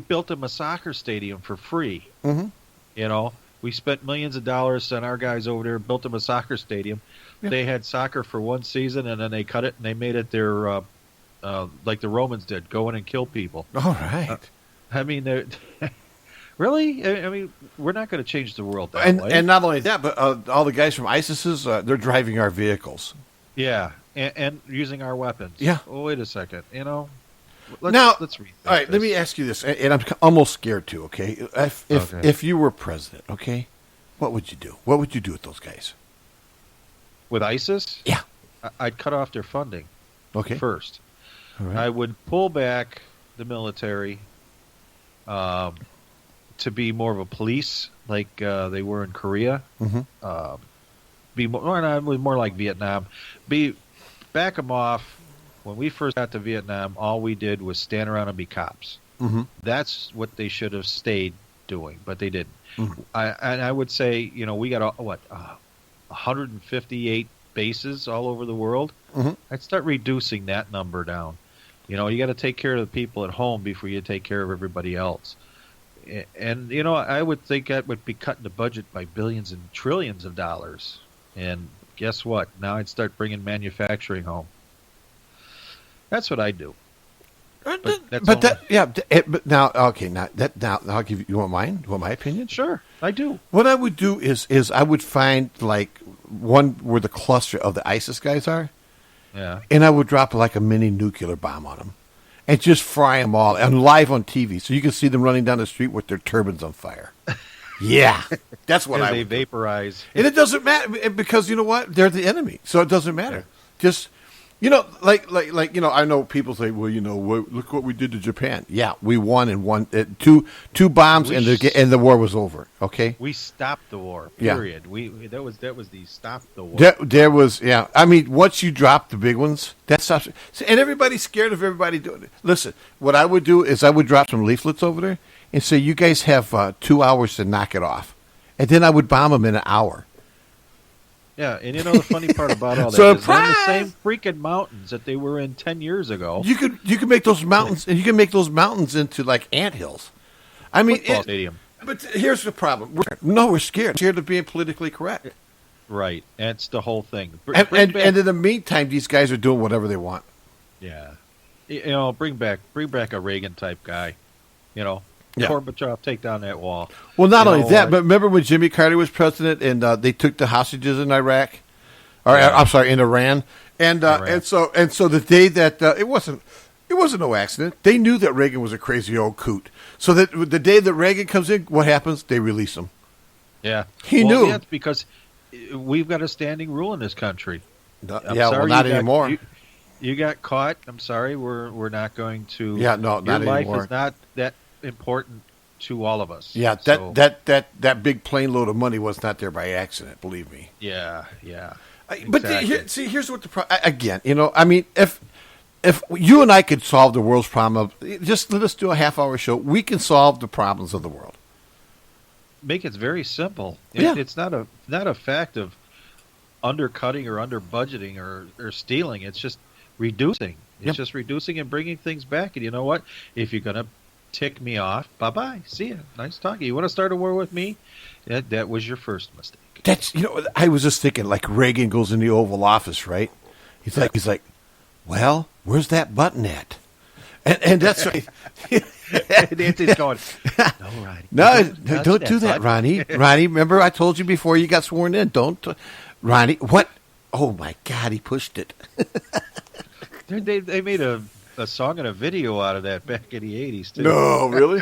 built them a soccer stadium for free. Mm-hmm. You know, we spent millions of dollars, sent our guys over there, built them a soccer stadium. Yeah. They had soccer for one season, and then they cut it and they made it their like the Romans did, go in and kill people. All right. I mean, really? I mean, we're not going to change the world that way. And not only that, but all the guys from ISIS's, they're driving our vehicles. Yeah, and using our weapons. Yeah. Oh, wait a second. You know, let's read. All right, let me ask you this, and I'm almost scared too. Okay, if you were president, okay, what would you do? What would you do with those guys? With ISIS? Yeah. I'd cut off their funding. Okay. First, All right. I would pull back the military to be more of a police, like they were in Korea. Mm-hmm. Be more like Vietnam. Back them off. When we first got to Vietnam, all we did was stand around and be cops. Mm-hmm. That's what they should have stayed doing, but they didn't. Mm-hmm. I would say, you know, we got 158 bases all over the world. Mm-hmm. I'd start reducing that number down. You know, you got to take care of the people at home before you take care of everybody else. And, you know, I would think that would be cutting the budget by billions and trillions of dollars. And guess what? Now I'd start bringing manufacturing home. That's what I do. But now, okay, now I'll give you. You want mine? You want my opinion? Sure, I do. What I would do is I would find like one where the cluster of the ISIS guys are, Yeah. and I would drop like a mini nuclear bomb on them, and just fry them all and live on TV, so you can see them running down the street with their turbans on fire. Yeah, that's what And I they would do. vaporize. And it doesn't matter because you know what? They're the enemy, so it doesn't matter. Just you know, like you know, I know people say, well, you know, look what we did to Japan. Yeah, we won and won two bombs and the war was over. Okay, We stopped the war. Yeah. Period. That was the stop the war. there was I mean, once you drop the big ones, that stops. And everybody's scared of everybody doing it. Listen, what I would do is I would drop some leaflets over there and say, you guys have 2 hours to knock it off, and then I would bomb them in an hour. Yeah, and you know the funny part about all that is they're in the same freaking mountains that they were in 10 years ago. You could make those mountains, and you can make those mountains into like anthills. I mean, Football stadium. But here's the problem. We're scared. Scared of being politically correct. Right. That's the whole thing. And in the meantime, these guys are doing whatever they want. Yeah. You know, bring back a Reagan type guy. You know, Yeah. Gorbachev, take down that wall. Well, not You only know, that, but remember when Jimmy Carter was president and they took the hostages in Iraq, or Yeah. I'm sorry, in Iran, and Iran. and so the day that it wasn't no accident. They knew that Reagan was a crazy old coot. So that the day that Reagan comes in, what happens? They release him. Yeah. He knew. Yeah, it's because we've got a standing rule in this country. No, I'm yeah, sorry well, not you got- anymore. You got caught. I'm sorry. We're not going to. Yeah, no, your not life anymore. is not that important to all of us. Yeah, So, that big plane load of money was not there by accident. Believe me. Yeah. But Exactly. here's what again. You know, I mean, if you and I could solve the world's problem, just let us do a half-hour show. We can solve the problems of the world. Make it very simple. Yeah. It's not a fact of undercutting or under budgeting or stealing. It's just reducing. It's Yep. just reducing and bringing things back. And you know what? If you're gonna tick me off, bye. See ya. Nice talking. You want to start a war with me? That was your first mistake. That's I was just thinking like Reagan goes in the Oval Office, right? He's like, well, where's that button at? And that's right. Nancy's going, no, Ronnie. No, touch don't do that, button." Ronnie. Ronnie, remember I told you before you got sworn in. Don't, Ronnie. What? Oh my God, he pushed it. They made a song and a video out of that back in the 80s, too. No, really?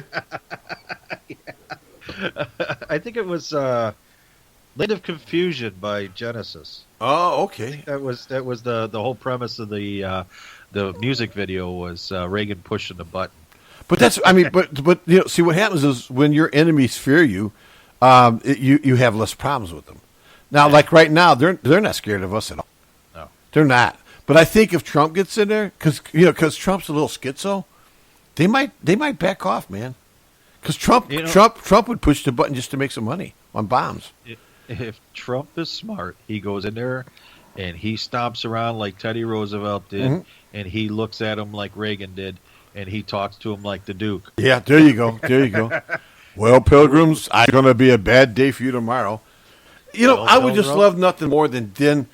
I think it was Land of Confusion by Genesis. Oh, okay. That was the whole premise of the music video was Reagan pushing the button. But that's, I mean, but see what happens is when your enemies fear you, you have less problems with them. Now, like right now, they're not scared of us at all. No. They're not. But I think if Trump gets in there, because Trump's a little schizo, they might back off, man. Because Trump would push the button just to make some money on bombs. If Trump is smart, he goes in there and he stomps around like Teddy Roosevelt did, Mhm. and he looks at him like Reagan did, and he talks to him like the Duke. Yeah, there you go. There you go. Well, Pilgrims, it's going to be a bad day for you tomorrow. You know, Well, I would just Pilgrim. love nothing more than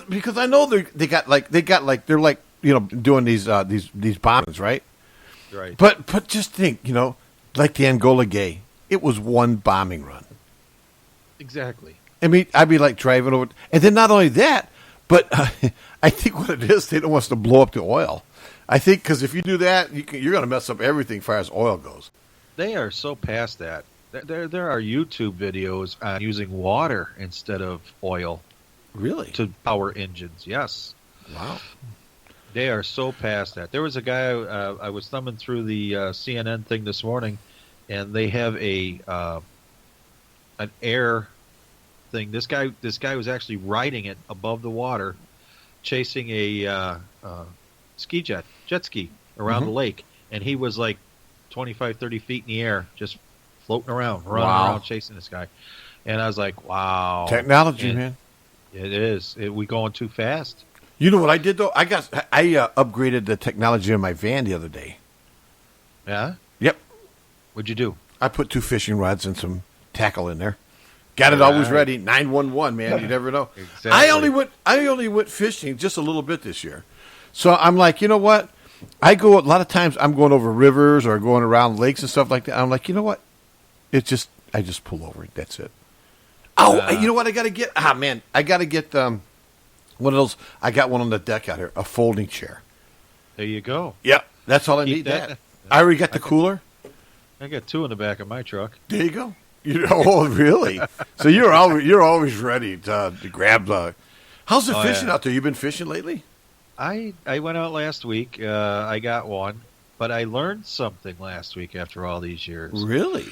because I know they got like they're like doing these bombings, right? Right. But just think, like the Angola Gay, it was one bombing run. Exactly. I mean, I'd be like driving over, and then not only that, but I think what it is, they don't want us to blow up the oil. I think because if you do that, you're going to mess up everything as far as oil goes. They are so past that. There are YouTube videos on using water instead of oil Really? to power engines. Yes. Wow. They are so past that. There was a guy I was thumbing through the CNN thing this morning, and they have an air thing. This guy was actually riding it above the water, chasing a jet ski around the lake, and he was like 25, 30 feet in the air, just floating around, running around, chasing this guy. And I was like, wow, Technology, And man. It is. We going too fast. You know what I did though? I upgraded the technology in my van the other day. Yeah. Yep. What'd you do? I put 2 fishing rods and some tackle in there. Got it always Right. ready. 911, man. You never know. Exactly. I only went fishing just a little bit this year. So I'm like, you know what? I go a lot of times. I'm going over rivers or going around lakes and stuff like that. I'm like, you know what? I just pull over. That's it. Oh, you know what? I got to get. Man, I got to get one of those. I got one on the deck out here, a folding chair. There you go. Yep, that's all I Keep need. that. That I already got the cooler. I got 2 in the back of my truck. There you go. Oh, really? So you're always ready to grab the. How's the fishing out there? You been fishing lately? I went out last week. I got one, but I learned something last week after all these years. Really?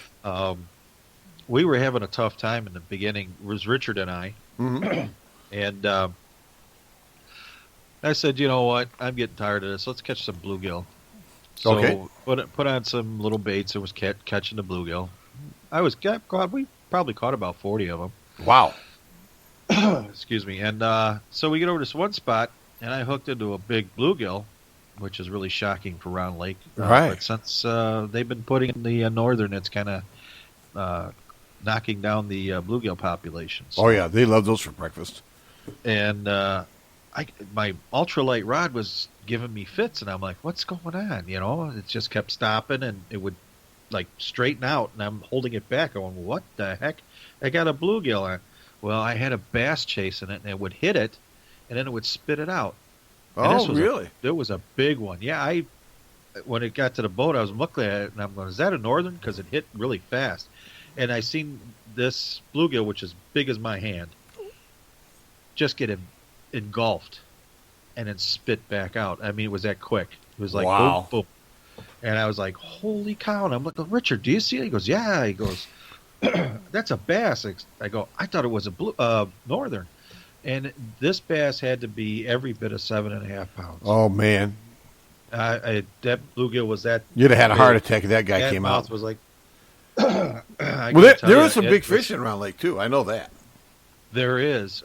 We were having a tough time in the beginning. It was Richard and I, Mm-hmm. and I said, you know what? I'm getting tired of this. Let's catch some bluegill. So Okay. put on some little baits and was catching the bluegill. We probably caught about 40 of them. Wow. Excuse me. And so we get over this one spot, and I hooked into a big bluegill, which is really shocking for Round Lake. Right. But since they've been putting in the northern, it's kind of knocking down the bluegill populations. Oh yeah, they love those for breakfast. And my ultralight rod was giving me fits, and I'm like, what's going on? It just kept stopping, and it would like straighten out, and I'm holding it back. Going, what the heck? I got a bluegill on. Well, I had a bass chasing it, and it would hit it, and then it would spit it out. And this Oh, was really? It was a big one. Yeah, when it got to the boat, I was looking at it, and I'm going, is that a northern? Because it hit really fast. And I seen this bluegill, which is big as my hand, just get engulfed and then spit back out. I mean, it was that quick. It was like, Wow. boom, boom. And I was like, holy cow. And I'm looking, Richard, do you see it? He goes, yeah. He goes, that's a bass. I go, I thought it was a northern. And this bass had to be every bit of 7.5 pounds. Oh man, That bluegill was that. you'd have had a big. heart attack if that guy That came mouth out. was like. Well, there was some big fish. fishing around Lake too. I know that. There is.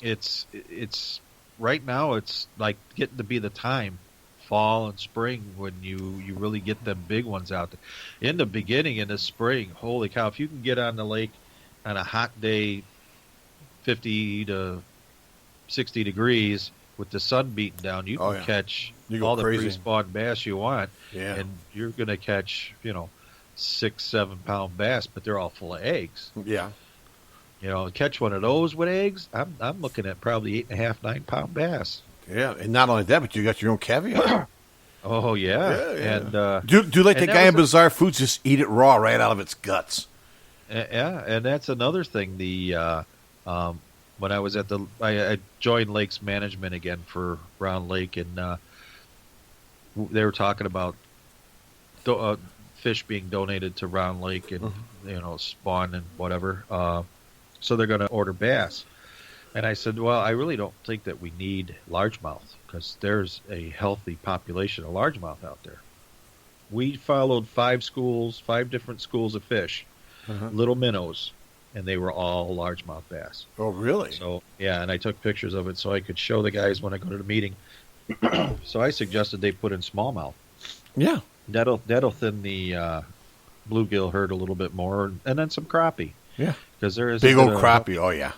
It's right now. It's like getting to be the time, fall and spring, when you really get them big ones out there. In the beginning, in the spring, holy cow! If you can get on the lake on a hot day, 50 to 60 degrees with the sun beating down, you can catch You go all crazy. the pre-spawn bass you want, Yeah. and you're going to catch 6-7 pound bass, but they're all full of eggs. Yeah. Catch one of those with eggs, I'm looking at probably 8.5, 9 pound bass. Yeah, and not only that, but you got your own caviar. Oh yeah, Yeah. and Do like the and that guy in was Bizarre Foods, just eat it raw right out of its guts. yeah, and that's another thing. When I was I joined Lakes Management again for Round Lake, and they were talking about fish being donated to Round Lake, and spawn and whatever. So they're going to order bass. And I said, well, I really don't think that we need largemouth, because there's a healthy population of largemouth out there. We followed 5 different schools of fish, little minnows, and they were all largemouth bass. Oh, really? So, yeah, and I took pictures of it so I could show the guys when I go to the meeting. So I suggested they put in smallmouth. Yeah. That'll thin the bluegill herd a little bit more, and then some crappie. Yeah. Because there is Big old crappie. Oh, yeah.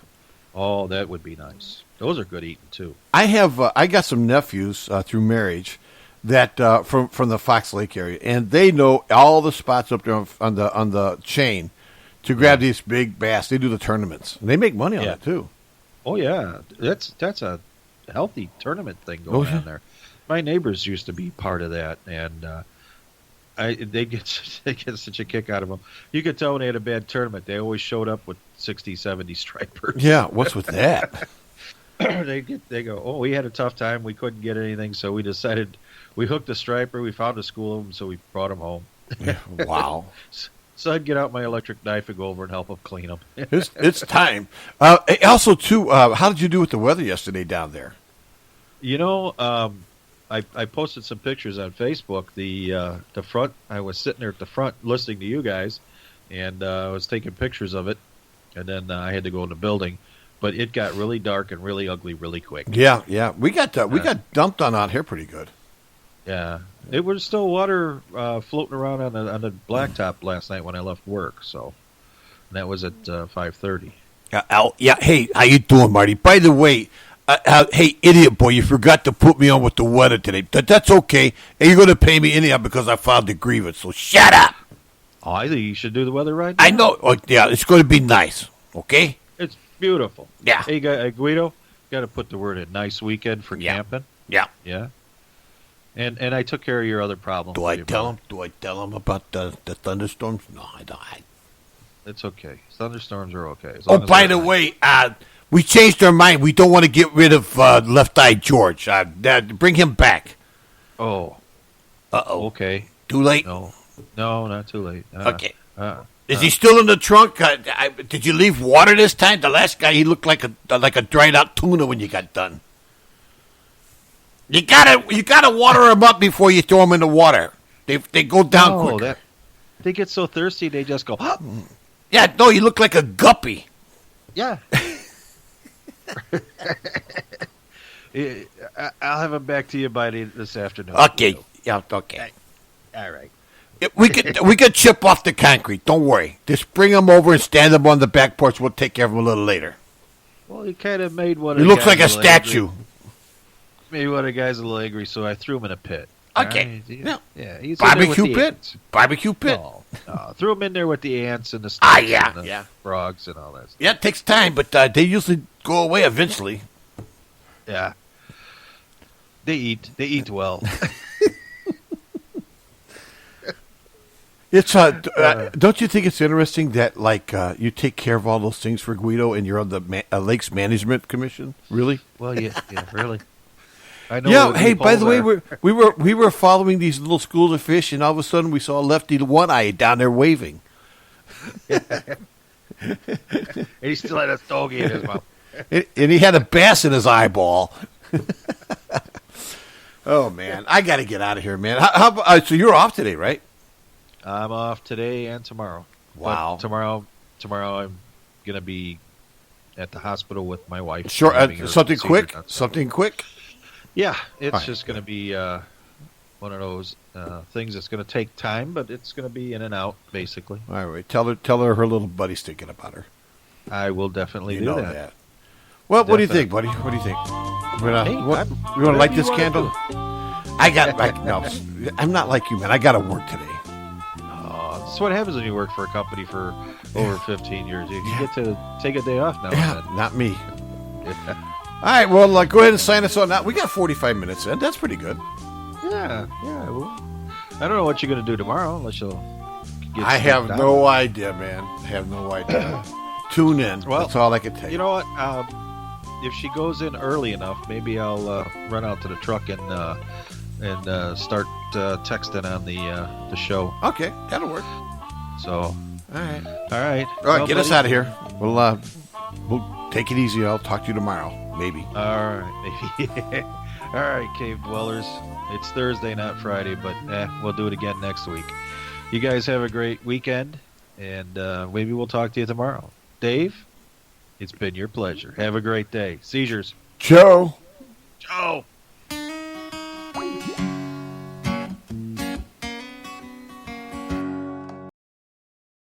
Oh, that would be nice. Those are good eating too. I got some nephews through marriage that from the Fox Lake area, and they know all the spots up there on the chain to grab these big bass. They do the tournaments, and they make money on it too. Oh yeah, that's a healthy tournament thing going on there. My neighbors used to be part of that, and they get such a kick out of them. You could tell when they had a bad tournament. They always showed up with 60, 70 stripers. Yeah, what's with that? They go, oh, we had a tough time. We couldn't get anything, so we decided we hooked a striper. We found a school of them, so we brought them home. Wow. So I'd get out my electric knife and go over and help them clean them. It's time. Also, too, how did you do with the weather yesterday down there? You know, I posted some pictures on Facebook. The front, I was sitting there at the front listening to you guys, and I was taking pictures of it, and then I had to go in the building. But it got really dark and really ugly really quick. Yeah. We got dumped on out here pretty good. Yeah, it was still water floating around on the blacktop last night when I left work. So that was at 5:30. Yeah. Hey, how you doing, Marty? By the way, hey, idiot boy, you forgot to put me on with the weather today. That's okay. And you're going to pay me anyhow because I filed the grievance. So shut up. Oh, I think you should do the weather right now. I know. Oh, yeah, it's going to be nice. Okay. It's beautiful. Yeah. Hey, Guido, got to put the word in. Nice weekend for camping. Yeah. Yeah. And I took care of your other problems. Do I tell him about the thunderstorms? No, I don't. It's okay. Thunderstorms are okay. Oh, by the way, we changed our mind. We don't want to get rid of Left Eye George. Bring him back. Oh. Uh-oh. Okay. Too late? No, not too late. Okay. Is he still in the trunk? Did you leave water this time? The last guy, he looked like a dried out tuna when you got done. You gotta water him up before you throw him in the water. They go down quicker. They get so thirsty they just go. Yeah, no, you look like a guppy. Yeah. I'll have him back to you by this afternoon. Okay. Yeah. Okay. All right. We could chip off the concrete. Don't worry. Just bring him over and stand him on the back porch. We'll take care of him a little later. Well, he kind of made one. He looks like a statue. Maybe one of the guys a little angry, so I threw him in a pit. Okay. Right? Yeah. He's barbecue pit. Ants. Barbecue pit. No, threw him in there with the ants and the snakes and the frogs and all that stuff. Yeah, it takes time, but they usually go away eventually. Yeah. They eat well. It's don't you think it's interesting that you take care of all those things for Guido and you're on the Lakes Management Commission? Really? Well, yeah, really. I know. Yeah. Hey, by the way, we were following these little schools of fish, and all of a sudden we saw Lefty One Eye down there waving. He still had a stogie in his mouth, and he had a bass in his eyeball. Oh man, I got to get out of here, man. So you're off today, right? I'm off today and tomorrow. Wow. But tomorrow I'm gonna be at the hospital with my wife. Sure. Something quick. Something quick. Yeah, it's just going to be one of those things that's going to take time, but it's going to be in and out, basically. All right. Tell her little buddy's thinking about her. I will definitely do that. Well, what do you think, buddy? What do you think? You want to light this candle? No, I'm not like you, man. I got to work today. That's what happens when you work for a company for over 15 years. You get to take a day off now. Yeah, not me. All right, well, go ahead and sign us on. Now we got 45 minutes in. That's pretty good. Yeah. Well, I don't know what you're going to do tomorrow unless you'll. I have no idea, man. I have no idea. Tune in. Well, that's all I can tell you. You know what? If she goes in early enough, maybe I'll run out to the truck and start texting on the show. Okay, that'll work. So, all right. Well, get us out of here. We'll take it easy. I'll talk to you tomorrow, maybe. All right, maybe. All right, Cave Dwellers. It's Thursday, not Friday, but we'll do it again next week. You guys have a great weekend, and maybe we'll talk to you tomorrow. Dave, it's been your pleasure. Have a great day. Seizures. Joe. Joe.